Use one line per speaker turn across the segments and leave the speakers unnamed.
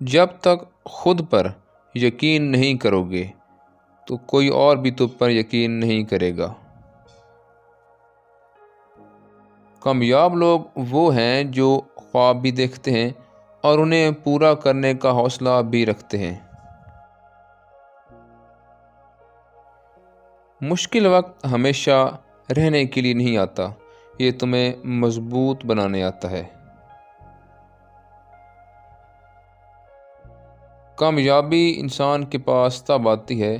جب تک خود پر یقین نہیں کرو گے تو کوئی اور بھی تم پر یقین نہیں کرے گا۔ کامیاب لوگ وہ ہیں جو خواب بھی دیکھتے ہیں اور انہیں پورا کرنے کا حوصلہ بھی رکھتے ہیں۔ مشکل وقت ہمیشہ رہنے کے لیے نہیں آتا، یہ تمہیں مضبوط بنانے آتا ہے۔ کامیابی انسان کے پاس تب آتی ہے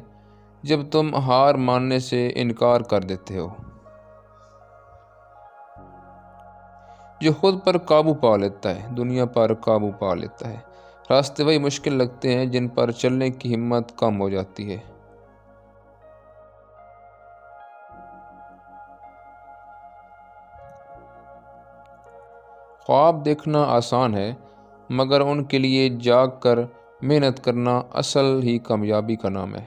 جب تم ہار ماننے سے انکار کر دیتے ہو۔ جو خود پر قابو پا لیتا ہے دنیا پر قابو پا لیتا ہے۔ راستے وہی مشکل لگتے ہیں جن پر چلنے کی ہمت کم ہو جاتی ہے۔ خواب دیکھنا آسان ہے، مگر ان کے لیے جاگ کر محنت کرنا اصل ہی کامیابی کا نام ہے۔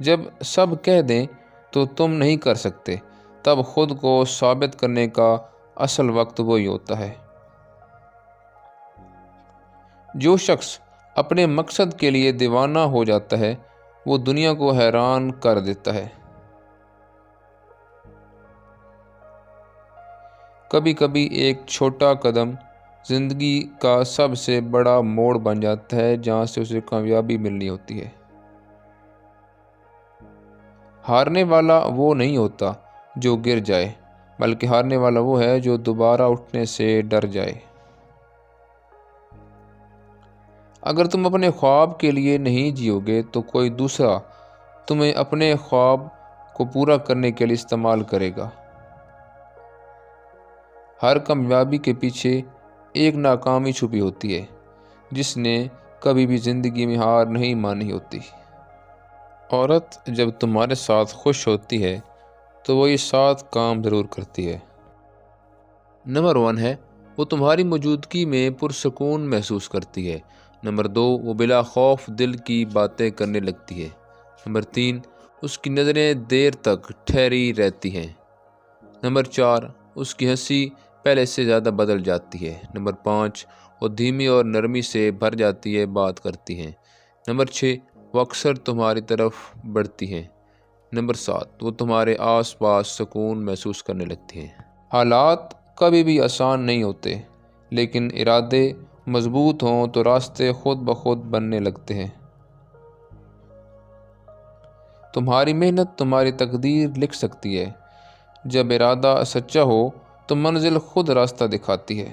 جب سب کہہ دیں تو تم نہیں کر سکتے، تب خود کو ثابت کرنے کا اصل وقت وہی ہوتا ہے۔ جو شخص اپنے مقصد کے لیے دیوانہ ہو جاتا ہے وہ دنیا کو حیران کر دیتا ہے۔ کبھی کبھی ایک چھوٹا قدم زندگی کا سب سے بڑا موڑ بن جاتا ہے جہاں سے اسے کامیابی ملنی ہوتی ہے۔ ہارنے والا وہ نہیں ہوتا جو گر جائے، بلکہ ہارنے والا وہ ہے جو دوبارہ اٹھنے سے ڈر جائے۔ اگر تم اپنے خواب کے لیے نہیں جیو گے تو کوئی دوسرا تمہیں اپنے خواب کو پورا کرنے کے لیے استعمال کرے گا۔ ہر کامیابی کے پیچھے ایک ناکامی چھپی ہوتی ہے جس نے کبھی بھی زندگی میں ہار نہیں مانی ہوتی۔ عورت جب تمہارے ساتھ خوش ہوتی ہے تو وہ یہ 7 کام ضرور کرتی ہے۔ نمبر 1 ہے وہ تمہاری موجودگی میں پرسکون محسوس کرتی ہے۔ نمبر 2 وہ بلا خوف دل کی باتیں کرنے لگتی ہے۔ نمبر 3 اس کی نظریں دیر تک ٹھہری رہتی ہیں۔ نمبر 4 اس کی ہنسی پہلے سے زیادہ بدل جاتی ہے۔ نمبر 5 وہ دھیمی اور نرمی سے بھر جاتی ہے بات کرتی ہیں۔ نمبر 6 وہ اکثر تمہاری طرف بڑھتی ہیں۔ نمبر 7 وہ تمہارے آس پاس سکون محسوس کرنے لگتی ہیں۔ حالات کبھی بھی آسان نہیں ہوتے، لیکن ارادے مضبوط ہوں تو راستے خود بخود بننے لگتے ہیں۔ تمہاری محنت تمہاری تقدیر لکھ سکتی ہے۔ جب ارادہ سچا ہو تو منزل خود راستہ دکھاتی ہے۔